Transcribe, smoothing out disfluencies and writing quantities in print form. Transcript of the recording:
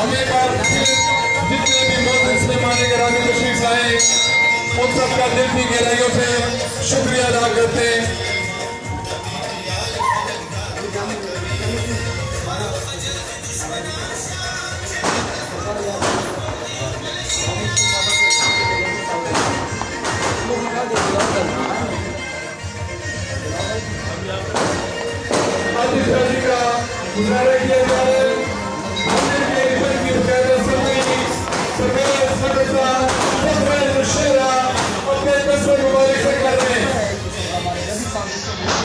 हम एक बार जितने भी मोहसिन मेहमान कराम तशरीफ लाए उन सबका दिल की गहराइयों से शुक्रिया अदा करते हैं। आज इस शादी का गुजारा किया जा रहा है।